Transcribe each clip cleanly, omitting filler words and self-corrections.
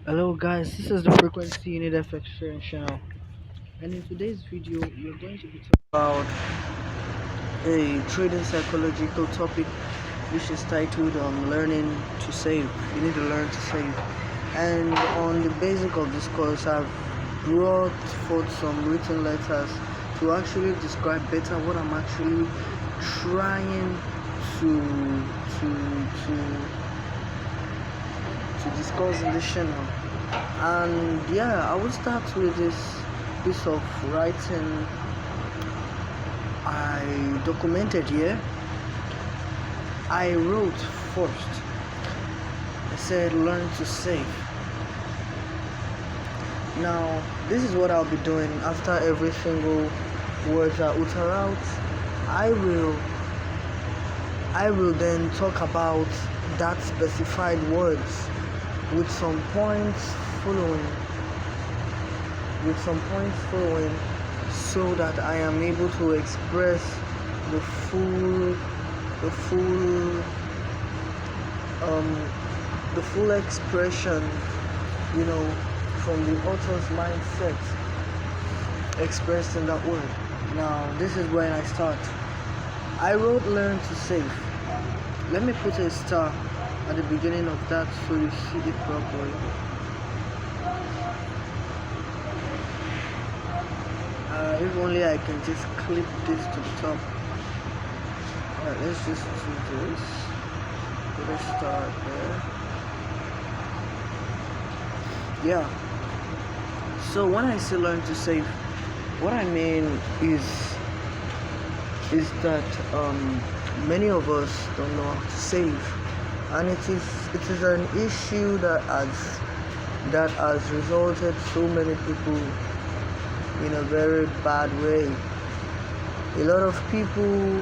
Hello guys, this is the Frequency Unit FX Sharing channel, and in today's video we're going to be talking about a trading psychological topic which is titled Learning to Save. You need to learn to save. And on the basic of this course, I've brought forth some written letters to actually describe better what I'm actually trying to to to to discuss in this channel. And yeah, I will start with this piece of writing I documented here. I wrote first. I said learn to save. Now this is what I'll be doing after every single word I utter out. I will I will then talk about that specified words with some points following so that I am able to express the full the full the full expression, from the author's mindset expressed in that word. Now this is when I start. I wrote learn to save. Let me put a star at the beginning of that so you see it properly. If only I can just clip this to the top. Alright, let's just do this. Put a star there. Yeah. So when I say learn to save, what I mean is that many of us don't know how to save, and it is an issue that has resulted so many people in a very bad way. A lot of people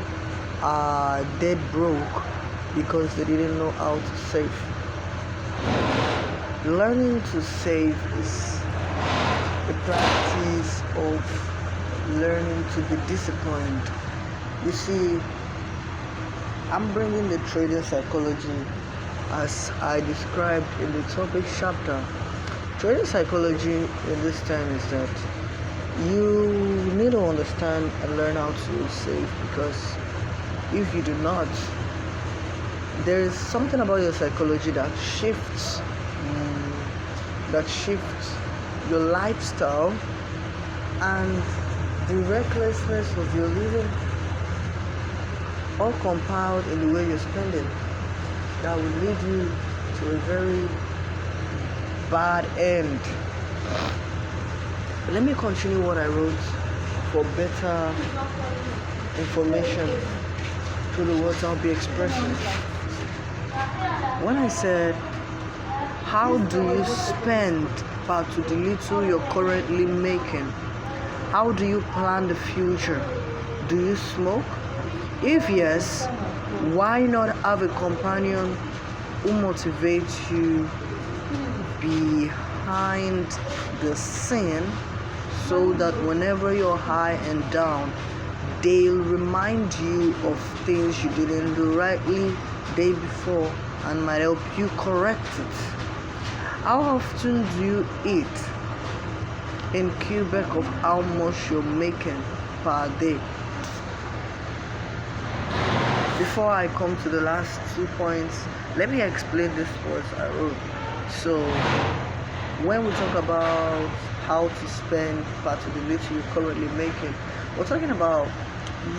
are dead broke because they didn't know how to save. Learning to save is the practice of learning to be disciplined. You see, I'm bringing the trading psychology as I described in the topic chapter. Trading psychology in this time is that you need to understand and learn how to save, because if you do not, there is something about your psychology that shifts your lifestyle, and the recklessness of your living all compiled in the way you're spending, that will lead you to a very bad end. Let me continue what I wrote for better information to the words I'll be expressing. When I said, how do you spend part to the little you're currently making? How do you plan the future? Do you smoke? If yes, why not have a companion who motivates you behind the scene, so that whenever you're high and down, they'll remind you of things you didn't do rightly day before and might help you correct it? How often do you eat in cubic of how much you're making per day? Before I come to the last 2 points, let me explain this words I wrote. So when we talk about how to spend part of the little you're currently making, we're talking about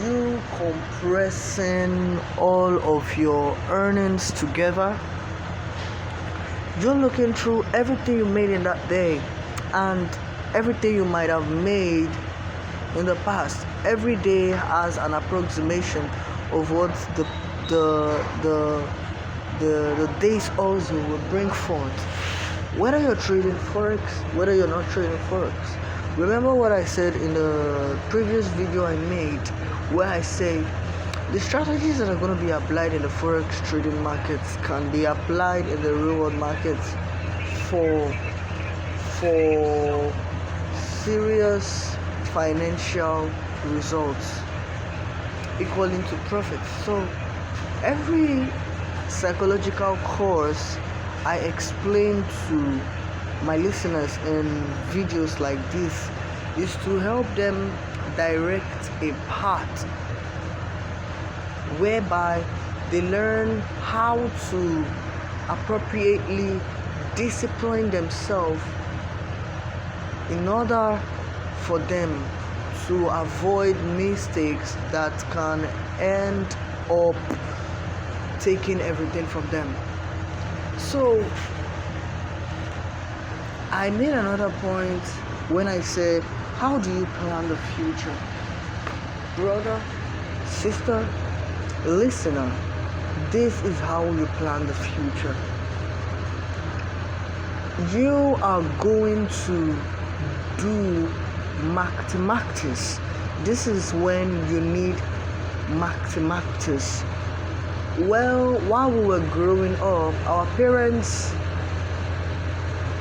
you compressing all of your earnings together. You're looking through everything you made in that day and everything you might have made in the past. Every day has an approximation of what the days also will bring forth. Whether you're trading forex, whether you're not trading forex. Remember what I said in the previous video I made, where I say the strategies that are going to be applied in the forex trading markets can be applied in the real world markets for serious financial results equaling to profit. So every psychological course I explain to my listeners in videos like this is to help them direct a path whereby they learn how to appropriately discipline themselves in order for them to avoid mistakes that can end up taking everything from them. So I made another point when I said, how do you plan the future? Brother, sister, listener, this is how you plan the future. You are going to do mathematics. This is when you need mathematics. Well, while we were growing up, our parents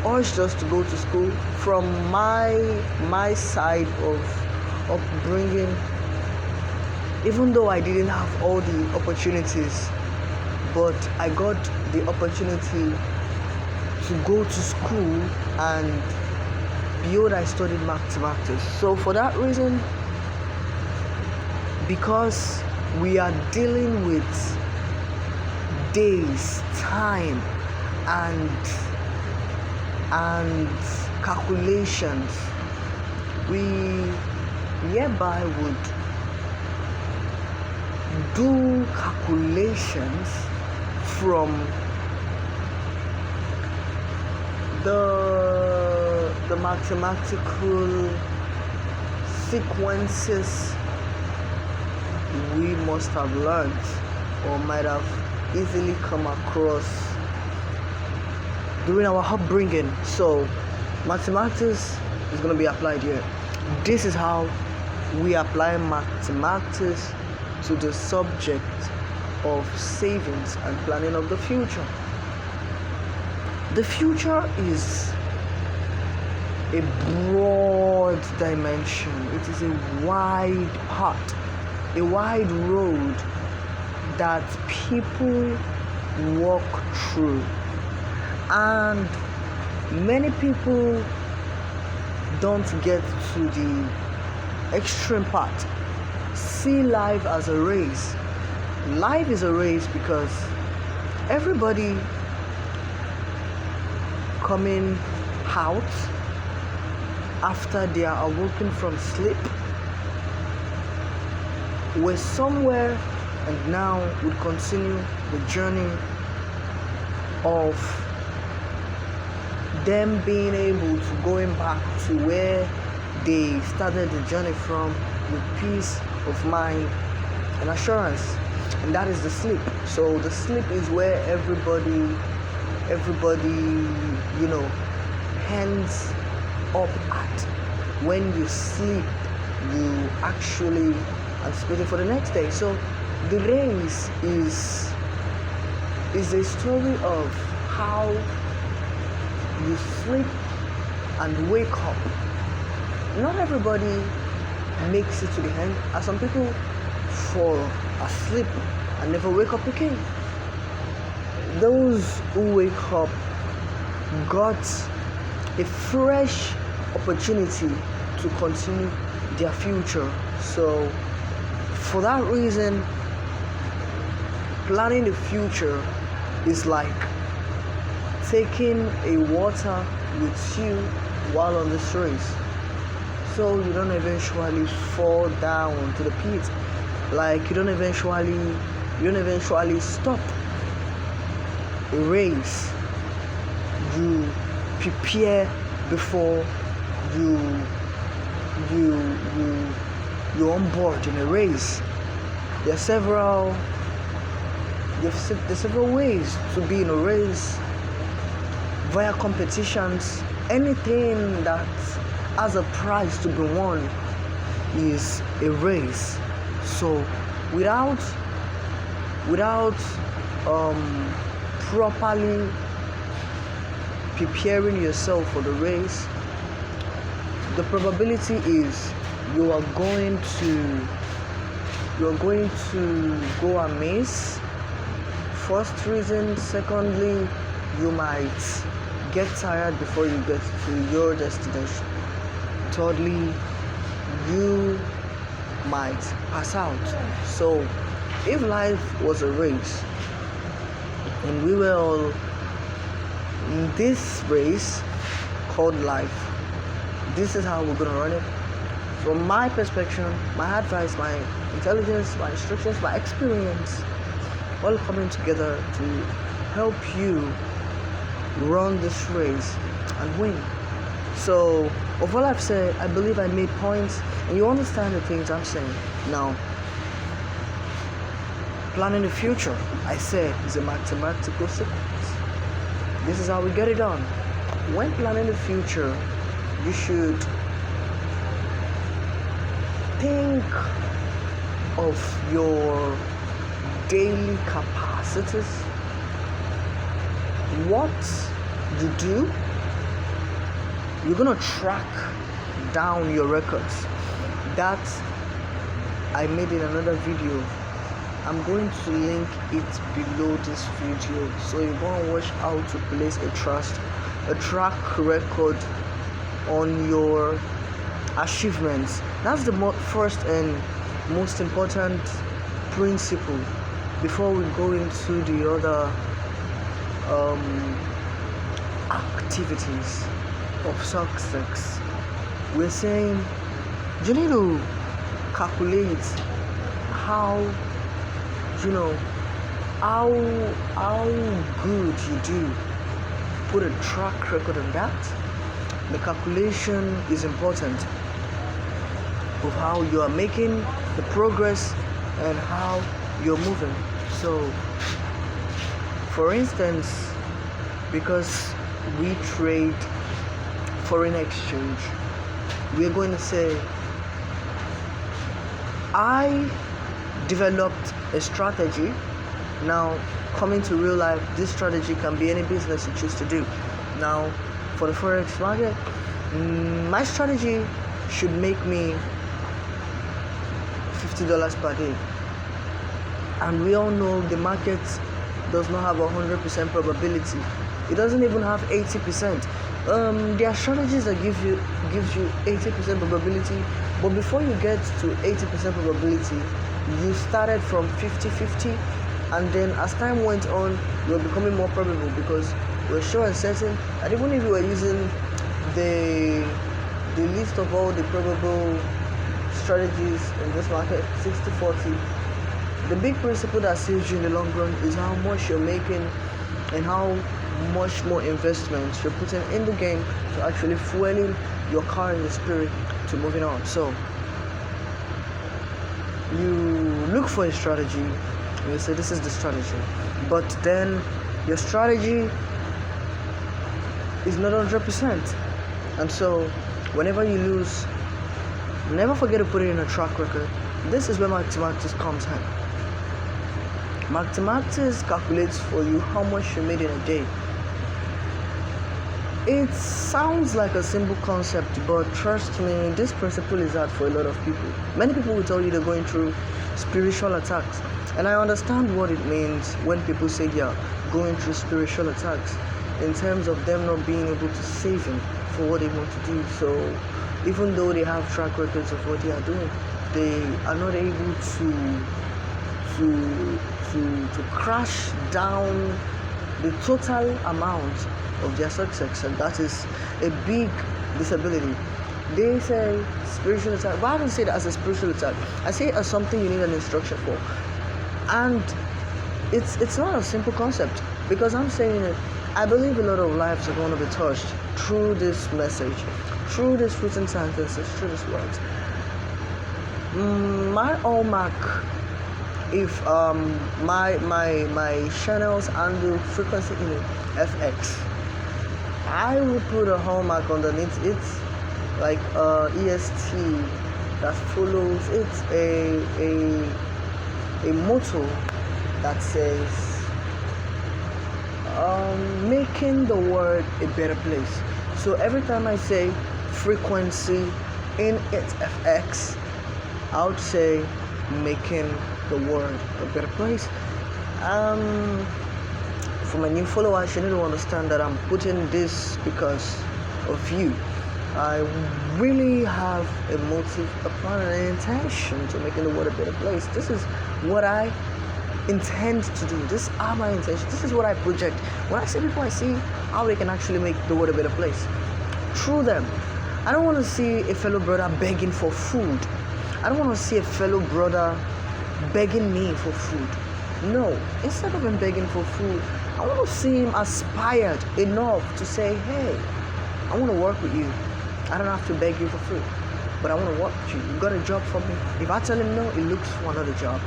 urged us to go to school. From my side of upbringing, even though I didn't have all the opportunities, but I got the opportunity to go to school, and beyond I studied mathematics. So for that reason, because we are dealing with days, time, and calculations, we hereby would do calculations from the mathematical sequences we must have learned or might have easily come across during our upbringing. So mathematics is going to be applied here. This is how we apply mathematics to the subject of savings and planning of the future. The future is a broad dimension. It is a wide path, a wide road that people walk through. And many people don't get to the extreme part. See life as a race. Life is a race because everybody coming out after they are awoken from sleep were somewhere and now would continue the journey of them being able to going back to where they started the journey from with peace of mind and assurance, and that is the sleep. So the sleep is where everybody ends up at. When you sleep, you actually anticipating for the next day. So the race is a story of how you sleep and wake up. Not everybody makes it to the end, as some people fall asleep and never wake up again. Those who wake up got a fresh opportunity to continue their future. So for that reason, planning the future is like taking a water with you while on this race, so you don't eventually fall down to the pit. Like you don't eventually stop a race. You prepare before you're on board in a race. There are several ways to be in a race via competitions. Anything that has a prize to be won is a race. So without properly preparing yourself for the race, the probability is you are going to go amiss. First reason. Secondly, you might get tired before you get to your destination. Thirdly, you might pass out. So if life was a race and we were all in this race called life, this is how we're gonna run it. From my perspective, my advice, my intelligence, my instructions, my experience, all coming together to help you run this race and win. So, of all I've said, I believe I made points, and you understand the things I'm saying. Now, planning the future, I said, is a mathematical sequence. This is how we get it done. When planning the future, you should think of your daily capacities, what you do. You're gonna track down your records. That I made in another video. I'm going to link it below this video, so you're gonna watch how to place a track record on your achievements. That's the first and most important principle before we go into the other activities of success. We're saying you need to calculate how how good you do. Put a track record on that. The calculation is important of how you are making the progress and how you're moving. So, for instance, because we trade foreign exchange, we're going to say I developed a strategy. Now, coming to real life, this strategy can be any business you choose to do. Now, for the forex market, my strategy should make me $50 per day. And we all know the market does not have 100% probability. It doesn't even have 80%. There are strategies that gives you 80% probability, but before you get to 80% probability, you started from 50-50, and then as time went on, you're becoming more probable because you're sure and certain that even if you were using the list of all the probable strategies in this market, 60-40, the big principle that saves you in the long run is how much you're making and how much more investment you're putting in the game to actually fueling your car in the spirit to moving on. So you look for a strategy and you say this is the strategy, but then your strategy is not 100%, and so whenever you lose, never forget to put it in a track record. This is where mathematics comes in. Mathematics calculates for you how much you made in a day. It sounds like a simple concept, but trust me, this principle is hard for a lot of people. Many people will tell you they're going through spiritual attacks, and I understand what it means when people say they are going through spiritual attacks in terms of them not being able to save him for what they want to do. So even though they have track records of what they are doing, they are not able to crash down the total amount of their success, and that is a big disability. They say spiritual attack, but I don't say that as a spiritual attack. I say it as something you need an instruction for, and it's not a simple concept, because I'm saying it. I believe a lot of lives are going to be touched through this message, through these written sentences, through these words. My hallmark, if my channels handle frequency in FX, I will put a hallmark underneath it, like EST that follows it, a motto that says making the world a better place. So every time I say frequency in its FX, I would say making the world a better place. For my new followers, you need to understand that I'm putting this because of you. I really have a motive, a plan, and an intention to making the world a better place. This is what I intend to do. These are my intentions. This is what I project. When I see people, I see how they can actually make the world a better place through them. I don't want to see a fellow brother begging for food. I don't want to see a fellow brother begging me for food. No, instead of him begging for food, I want to see him aspired enough to say, hey, I want to work with you. I don't have to beg you for food, but I want to work with you. You got a job for me. If I tell him no, he looks for another job.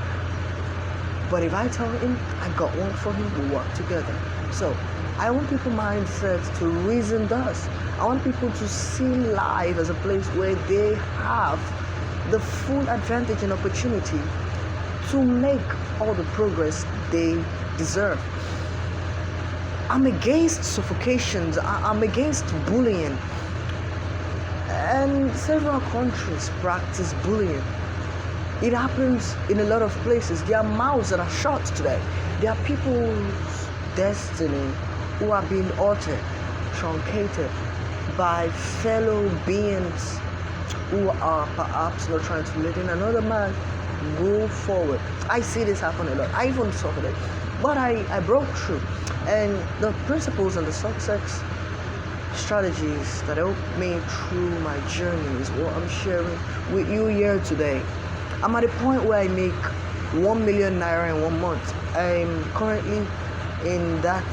But if I tell him I got one for him, we'll work together. So I want people's mindsets to reason thus. I want people to see life as a place where they have the full advantage and opportunity to make all the progress they deserve. I'm against suffocations. I'm against bullying. And several countries practice bullying. It happens in a lot of places. There are mouths that are shut today. There are people's destiny who are being altered, truncated by fellow beings who are perhaps not trying to let in another man go forward. I see this happen a lot. I even suffered it. But I broke through. And the principles and the success strategies that helped me through my journey is what I'm sharing with you here today. I'm at a point where I make 1 million naira in 1 month. I'm currently in that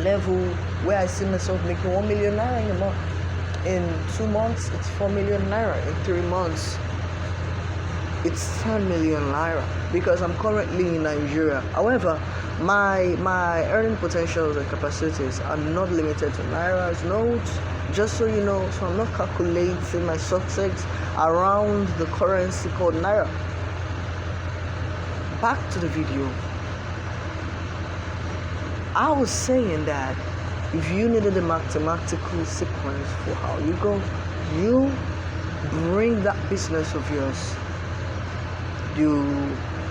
level where I see myself making 1 million naira in a month. In 2 months, it's 4 million naira. In 3 months, it's 10 million naira because I'm currently in Nigeria. However, my earning potentials and capacities are not limited to nairas, notes, just so you know. So I'm not calculating my success around the currency called naira. Back to the video. I was saying that if you needed a mathematical sequence for how you go, you bring that business of yours. You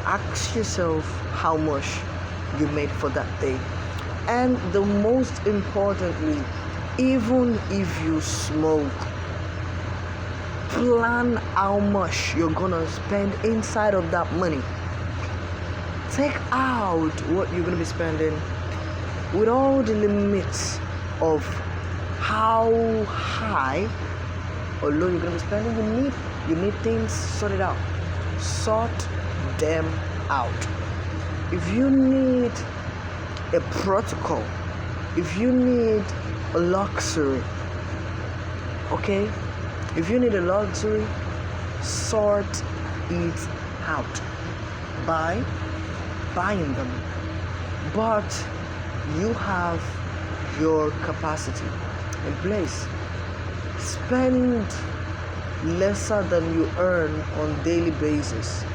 ask yourself how much you made for that day. And the most importantly, even if you smoke, plan how much you're gonna spend inside of that money. Take out what you're gonna be spending with all the limits of how high or low you're gonna be spending. You need things sorted out. Sort them out. If you need a protocol, if you need a luxury, okay? If you need a luxury, sort it out by buying them. But you have your capacity in place. Spend lesser than you earn on daily basis.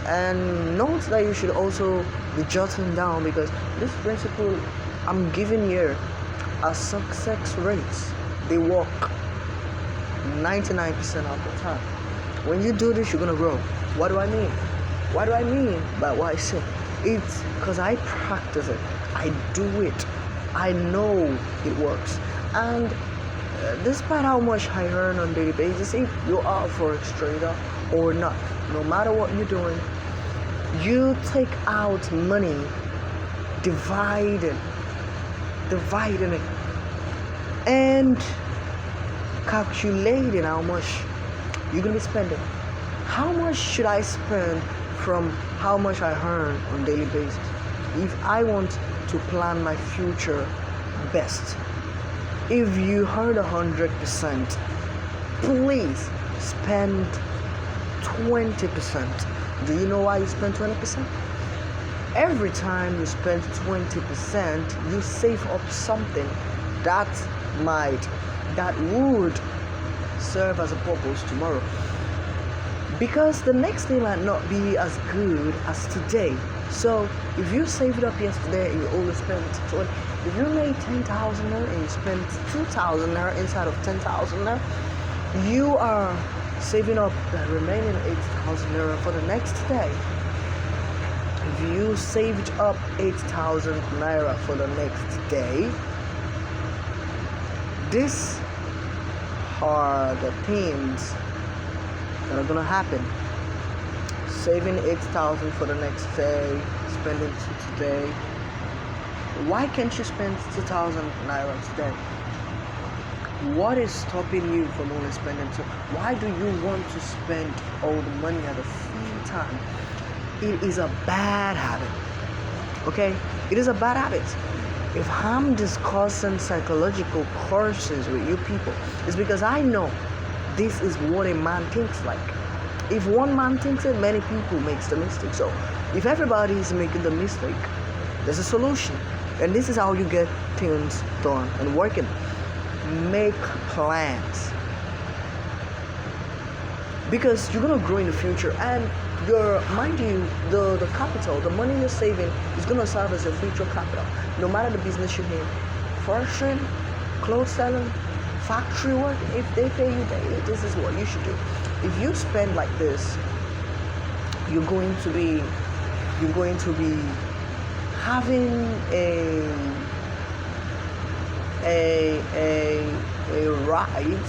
And note that you should also be jotting down, because this principle I'm giving here are success rates. They work 99% of the time. When you do this, you're gonna grow. What do I mean? What do I mean by what I say? It's because I practice it. I do it. I know it works. And despite how much I earn on a daily basis, if you are a forex trader or not, no matter what you're doing, you take out money, dividing it, and calculating how much you're gonna be spending. How much should I spend from how much I earn on a daily basis if I want to plan my future best? If you earn 100%, please spend 20%. Do you know why you spend 20%? Every time you spend 20%, you save up something that would serve as a purpose tomorrow. Because the next day might not be as good as today. So if you saved up yesterday and you only spent 20, if you made 10,000 naira and you spent 2,000 naira inside of 10,000 naira, you are saving up the remaining 8,000 naira for the next day. If you saved up 8,000 naira for the next day, these are the things that are gonna happen. Saving 8,000 for the next day, spending 2 today. Why can't you spend 2,000 naira today? What is stopping you from only spending 2? Why do you want to spend all the money at the same time? It is a bad habit. Okay? It is a bad habit. If I'm discussing psychological courses with you people, it's because I know this is what a man thinks like. If one man thinks it, many people makes the mistake. So if everybody is making the mistake, there's a solution. And this is how you get things done and working. Make plans. Because you're gonna grow in the future, and mind you, the capital, the money you're saving is gonna serve as a future capital. No matter the business you're in, forestry, clothes selling, factory work, if they pay you daily, this is what you should do. If you spend like this, you're going to be having a right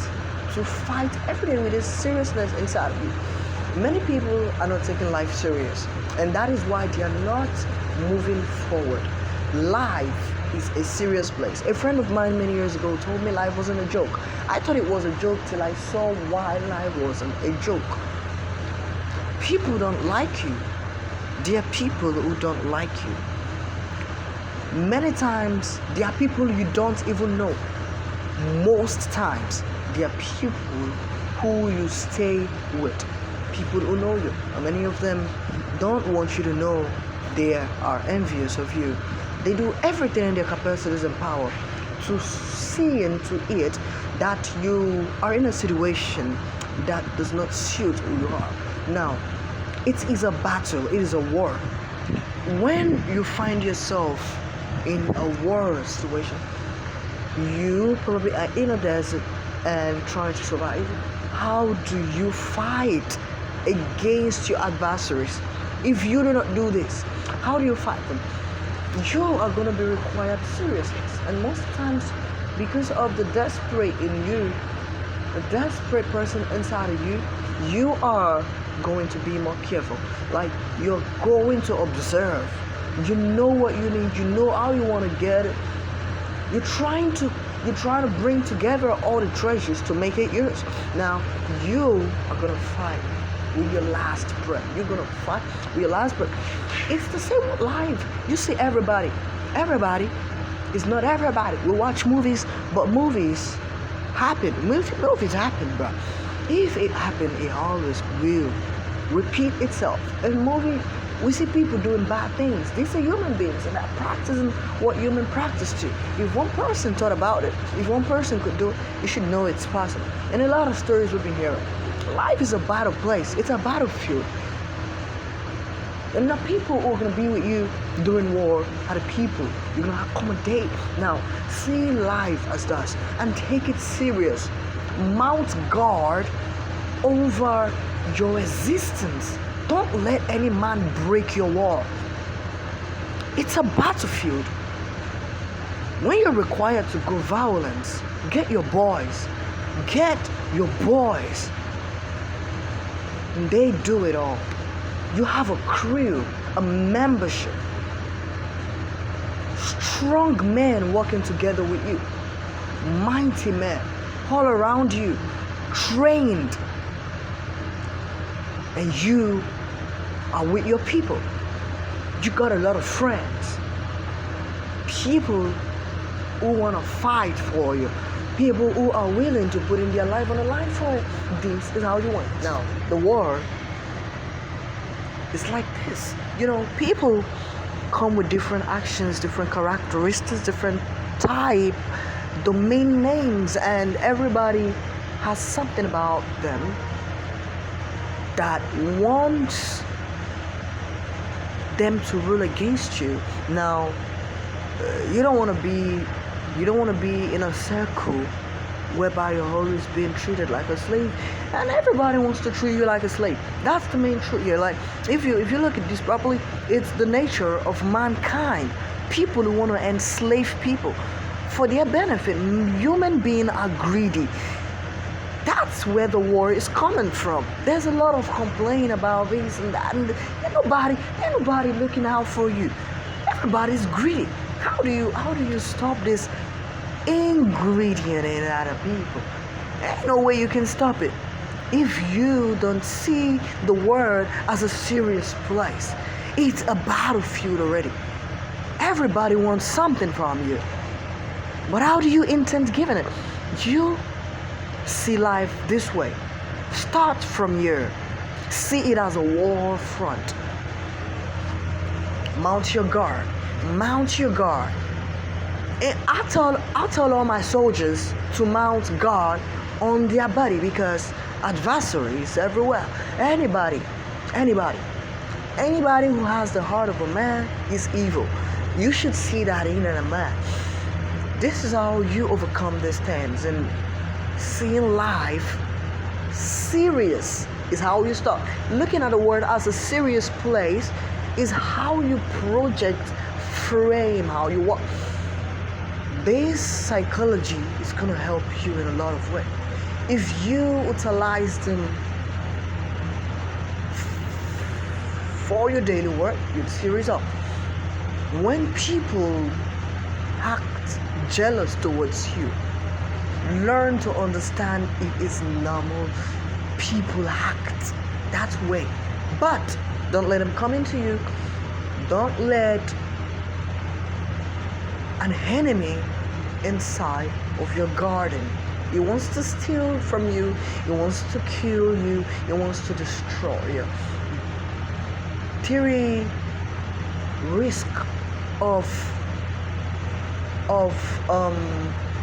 to fight every day with this seriousness inside of you. Many people are not taking life serious, and that is why they are not moving forward. Life is a serious place. A friend of mine many years ago told me life wasn't a joke. I thought it was a joke till I saw why life wasn't a joke. People don't like you. There are people who don't like you. Many times, there are people you don't even know. Most times, there are people who you stay with. People who know you. And many of them don't want you to know they are envious of you. They do everything in their capacities and power to see and to it that you are in a situation that does not suit who you are. Now, it is a battle, it is a war. When you find yourself in a war situation, you probably are in a desert and trying to survive. How do you fight against your adversaries? If you do not do this, how do you fight them? You are going to be required seriousness, and most times, because of the desperate in you, the desperate person inside of you, you are going to be more careful. Like, you're going to observe. You know what you need. You know how you want to get it. You're trying to bring together all the treasures to make it yours. Now, you are going to fight with your last breath. You're going to fight with your last breath. It's the same with life. You see everybody. Everybody is not everybody. We watch movies, but movies happen. Movies happen, bro. If it happened, it always will repeat itself. In movie, we see people doing bad things. These are human beings, and they're practicing what human practice to. If one person thought about it, if one person could do it, you should know it's possible. And a lot of stories we've been hearing. Life is a battle place. It's a battlefield. And the people who are going to be with you during war are the people you're going to accommodate. Now, see life as thus and take it serious. Mount guard over your existence. Don't let any man break your wall. It's a battlefield. When you're required to go violence, get your boys. Get your boys. And they do it all. You have a crew, a membership. Strong men working together with you. Mighty men all around you. Trained. And you are with your people. You got a lot of friends. People who want to fight for you. People who are willing to put in their life on the line for it. This is how you want. Now, the war is like this. You know, people come with different actions, different characteristics, different type, domain names, and everybody has something about them that wants them to rule against you. Now, you don't want to be in a circle whereby you're always being treated like a slave, and everybody wants to treat you like a slave. That's the main truth here. Like, if you look at this properly, it's the nature of mankind. People who want to enslave people for their benefit. Human beings are greedy. That's where the war is coming from. There's a lot of complaint about this and that, and ain't nobody looking out for you. Everybody's greedy. How do you stop this ingredient in other people? Ain't no way you can stop it if you don't see the world as a serious place. It's a battlefield already. Everybody wants something from you. But how do you intend giving it? You see life this way. Start from here. See it as a war front. Mount your guard. Mount your guard. And I tell all my soldiers to mount guard on their body, because adversaries everywhere. Anybody who has the heart of a man is evil. You should see that in a man. This is how you overcome these things, and seeing life serious is how you start. Looking at the world as a serious place is how you project, frame, how you walk. This psychology is going to help you in a lot of ways. If you utilize them for your daily work, you'll see results. When people act jealous towards you, learn to understand it is normal. People act that way. But don't let them come into you. Don't let an enemy inside of your garden. He wants to steal from you. He wants to kill you. He wants to destroy you. Theory risk of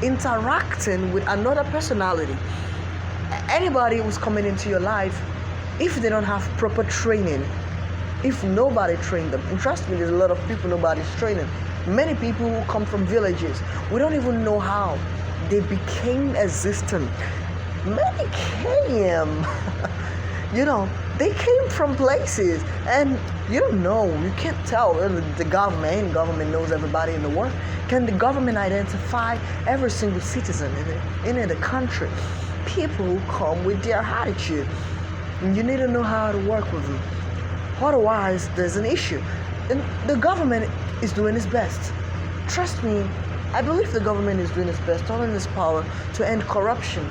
interacting with another personality. Anybody who's coming into your life, if they don't have proper training, if nobody trained them, and trust me, there's a lot of people nobody's training. Many people who come from villages, we don't even know how they became existent. Many came, they came from places, and you don't know, you can't tell. The government knows everybody in the world. Can the government identify every single citizen in the country? People come with their attitude. You need to know how to work with them. Otherwise, there's an issue. And the government is doing its best. Trust me, I believe the government is doing its best, all in its power, to end corruption.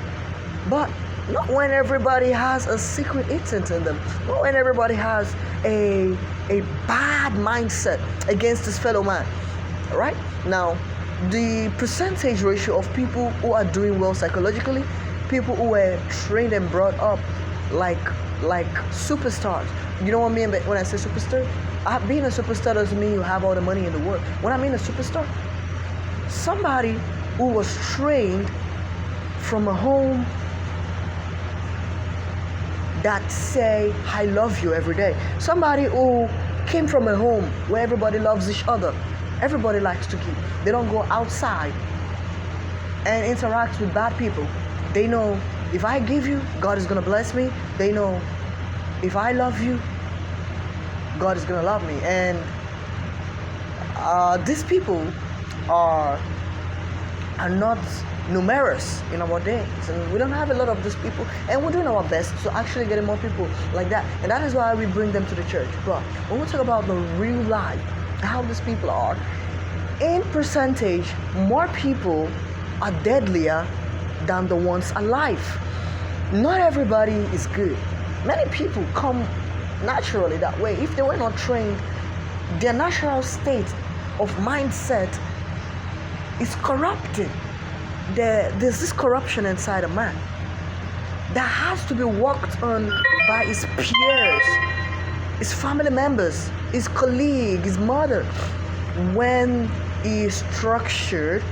But not when everybody has a secret intent in them. Not when everybody has a bad mindset against his fellow man. Right? Now, the percentage ratio of people who are doing well psychologically, people who were trained and brought up like superstars. You know what I mean when I say superstar? Being a superstar doesn't mean you have all the money in the world. When I mean a superstar, somebody who was trained from a home that say I love you every day. Somebody who came from a home where everybody loves each other. Everybody likes to keep. They don't go outside and interact with bad people. They know if I give you, God is going to bless me. They know if I love you, God is going to love me. And these people are not numerous in our days, and we don't have a lot of these people, and we're doing our best to actually get more people like that, and that is why we bring them to the church. But when we talk about the real life, how these people are, in percentage, more people are deadlier than the ones alive. Not everybody is good. Many people come naturally that way. If they were not trained, their natural state of mindset is corrupted. There's this corruption inside a man that has to be worked on by his peers, his family members, his colleague, his mother. When he is structured,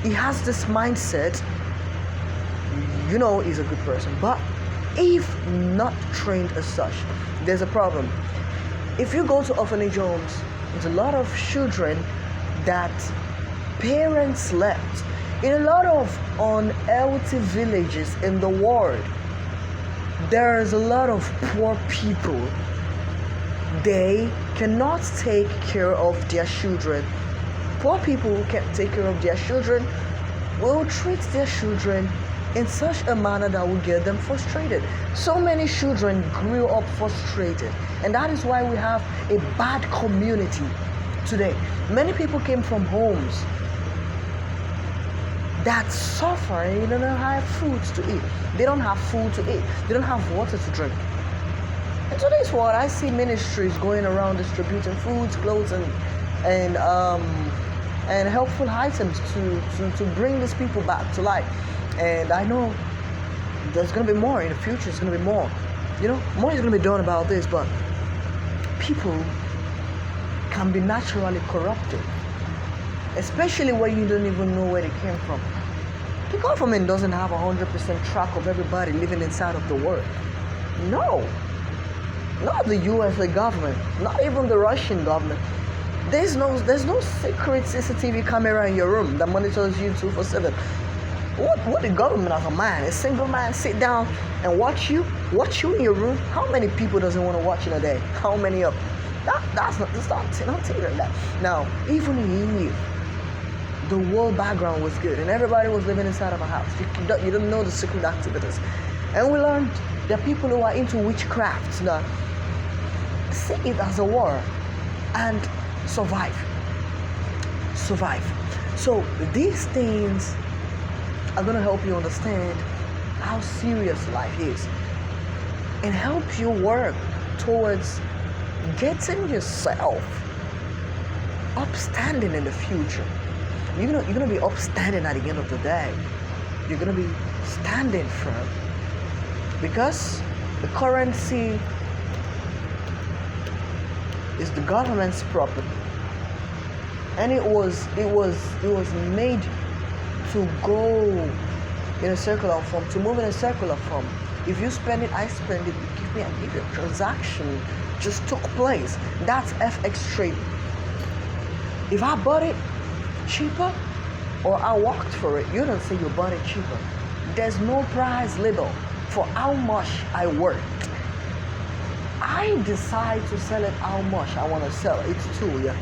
he has this mindset, he's a good person. But if not trained as such, there's a problem. If you go to orphanage homes, there's a lot of children that parents left. In a lot of unhealthy villages in the world, there's a lot of poor people. They cannot take care of their children. Poor people who can't take care of their children will treat their children in such a manner that will get them frustrated. So many children grew up frustrated, and that is why we have a bad community today. Many people came from homes that suffer and they don't have food to eat. They don't have food to eat. They don't have water to drink. In today's world, I see ministries going around distributing foods, clothes, and helpful items to bring these people back to life. And I know there's going to be more in the future. There's going to be more. More is going to be done about this, but people can be naturally corrupted, especially when you don't even know where they came from. The government doesn't have 100% track of everybody living inside of the world. No. Not the USA government, not even the Russian government. There's no secret CCTV camera in your room that monitors you 2/7. What the government as a man, a single man, sit down and watch you in your room? How many people doesn't want to watch in a day? How many of that's not like that. Now, even if the world background was good and everybody was living inside of a house, you don't know the secret activities. And we learned there are people who are into witchcraft now. See it as a war and survive. So these things are going to help you understand how serious life is and help you work towards getting yourself upstanding in the future. You're going to be upstanding at the end of the day. You're going to be standing firm because the currency is the government's property, and it was made to go in a circular form, to move in a circular form. If you spend it, I spend it. You give me a transaction just took place. That's FX trading. If I bought it cheaper or I worked for it, you don't say you bought it cheaper. There's no price label for how much I worked. I decide to sell it how much I want to sell it to you.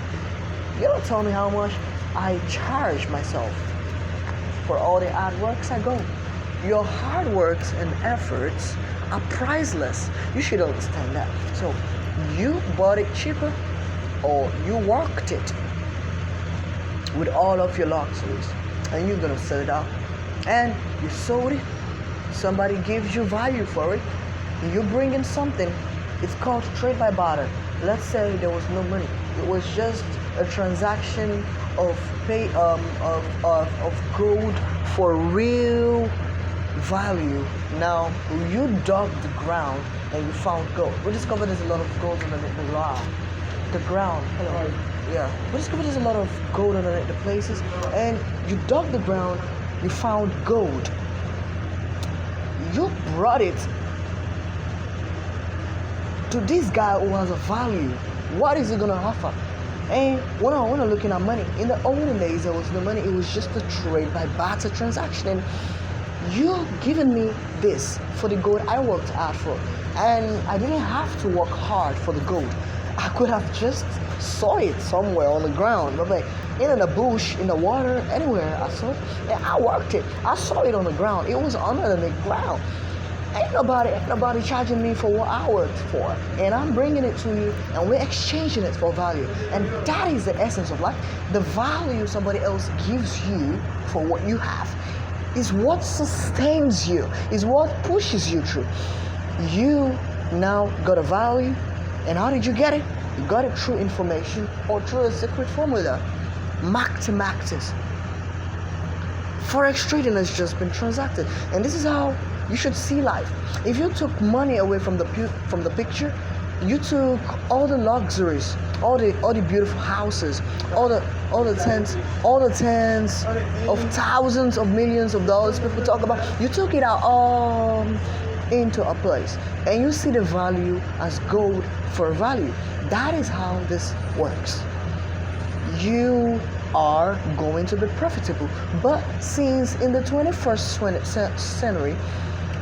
You don't tell me how much I charge myself for all the hard works I go. Your hard works and efforts are priceless. You should understand that. So you bought it cheaper or you worked it with all of your luxuries and you're gonna sell it out. And you sold it, somebody gives you value for it, and you bring in something. It's called trade by barter. Let's say there was no money. It was just a transaction of gold for real value. Now you dug the ground and you found gold. We discovered there's a lot of gold underneath the ground. Hello. Yeah. We discovered there's a lot of gold underneath the places, and you dug the ground, you found gold. You brought it to this guy who has a value. What is he gonna offer? And when I'm looking at money, in the olden days there was no money. It was just a trade by barter transaction. And you giving me this for the gold I worked hard for, and I didn't have to work hard for the gold. I could have just saw it somewhere on the ground, like in the bush, in the water, anywhere I saw it. And I worked it. I saw it on the ground. It was under the ground. Ain't nobody charging me for what I worked for. And I'm bringing it to you and we're exchanging it for value. And that is the essence of life. The value somebody else gives you for what you have is what sustains you, is what pushes you through. You now got a value, and how did you get it? You got it through information or through a secret formula. Mathematics. Forex trading has just been transacted, and this is how you should see life. If you took money away from the picture, you took all the luxuries, all the beautiful houses, all the tens of thousands of millions of dollars people talk about. You took it out all into a place, and you see the value as gold for value. That is how this works. you are going to be profitable. But since in the 21st century,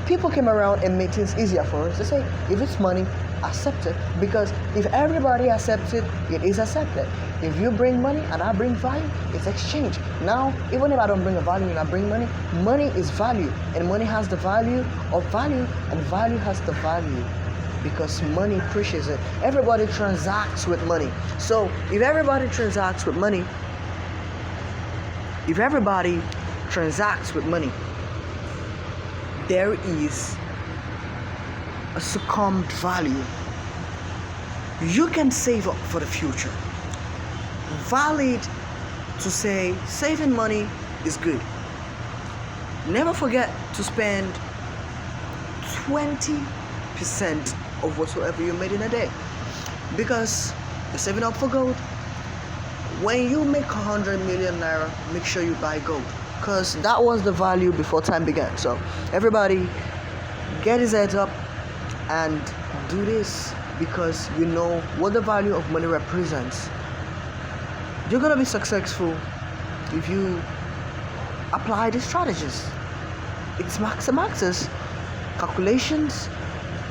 people came around and made things easier for us. They say, if it's money, accept it. Because if everybody accepts it, it is accepted. If you bring money and I bring value, it's exchange. Now, even if I don't bring a value and I bring money, money is value. And money has the value of value, and value has the value because money pushes it. Everybody transacts with money. So if everybody transacts with money, there is a succumbed value. You can save up for the future. Valid to say saving money is good. Never forget to spend 20% of whatsoever you made in a day, because you're saving up for gold. When you make 100 million naira, make sure you buy gold, because that was the value before time began. So everybody get his heads up and do this, because you know what the value of money represents. You're gonna be successful if you apply these strategies. It's max and maxes, calculations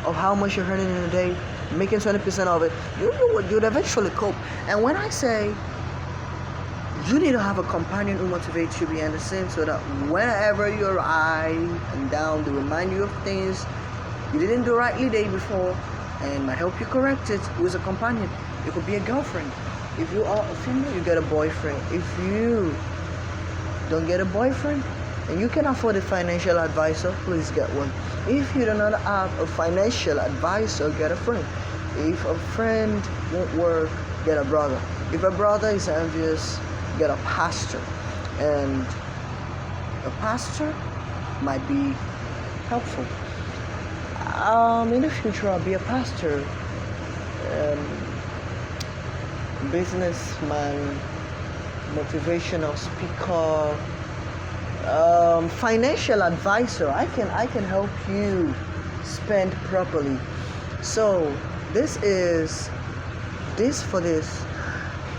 of how much you're earning in a day, making 20% of it. You'd eventually cope. And when I say you need to have a companion who motivates you behind the scenes, so that whenever you're high and down, they remind you of things you didn't do rightly the day before and might help you correct it. Who is a companion? It could be a girlfriend. If you are a female, you get a boyfriend. If you don't get a boyfriend and you can afford a financial advisor, please get one. If you do not have a financial advisor, get a friend. If a friend won't work, get a brother. If a brother is envious, get a pastor. And a pastor might be helpful. In the future, I'll be a pastor, businessman, motivational speaker, financial advisor. I can help you spend properly. So this.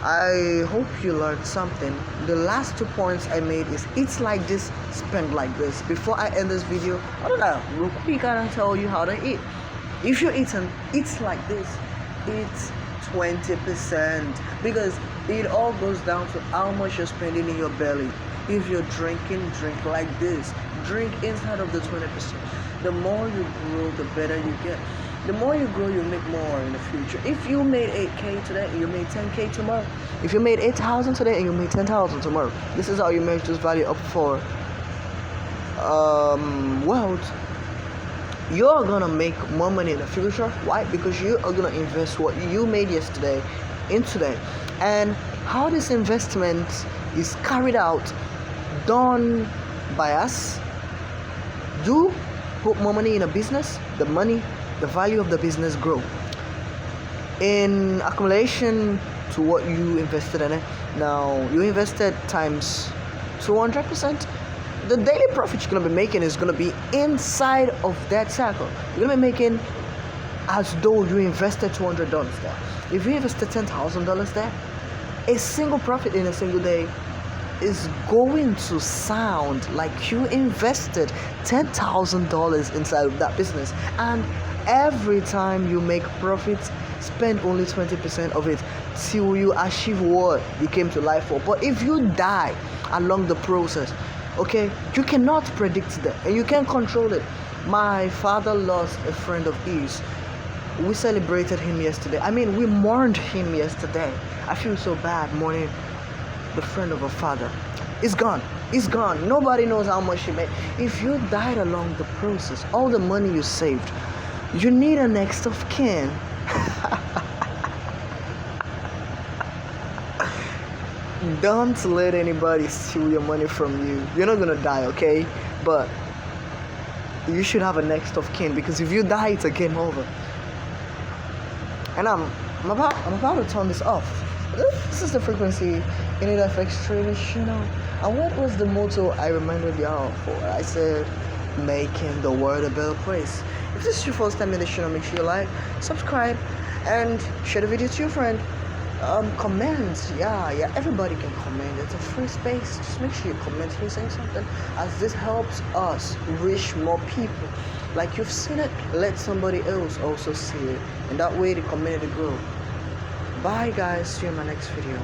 I hope you learned something. The last 2 points I made is eat like this, spend like this. Before I end this video, I don't know, real quick, I can tell you how to eat. If you're eating, eat like this. Eat 20%, because it all goes down to how much you're spending in your belly. If you're drinking, drink like this. Drink inside of the 20%. The more you grow, the better you get. The more you grow, you make more in the future. If you made 8K today and you made 10K tomorrow, if you made 8,000 today and you made 10,000 tomorrow, this is how you make this value up for wealth. You're gonna make more money in the future. Why? Because you are gonna invest what you made yesterday in today. And how this investment is carried out, done by us. You put more money in a business, the value of the business grow in accumulation to what you invested in it. Now you invested times 200%. The daily profit you're gonna be making is gonna be inside of that cycle. You're gonna be making as though you invested $200 there. If you invested $10,000 there, a single profit in a single day is going to sound like you invested $10,000 inside of that business. And every time you make profits, spend only 20% of it till you achieve what you came to life for. But if you die along the process, okay, you cannot predict that and you can't control it. My father lost a friend of his. We celebrated him yesterday. We mourned him yesterday. I feel so bad mourning the friend of a father. It's gone. Nobody knows how much he made. If you died along the process, all the money you saved, you need a next of kin. Don't let anybody steal your money from you. You're not gonna die, okay? But you should have a next of kin, because if you die, it's a game over. And I'm about to turn this off. This is the frequency in it affects trading channel. And what was the motto I reminded y'all for? I said, making the world a better place. If this is your first time in the channel, make sure you like, subscribe, and share the video to your friend. Comment. Yeah, everybody can comment. It's a free space. Just make sure you comment here saying something, as this helps us reach more people. Like you've seen it, let somebody else also see it, and that way the community grow. Bye guys, see you in my next video.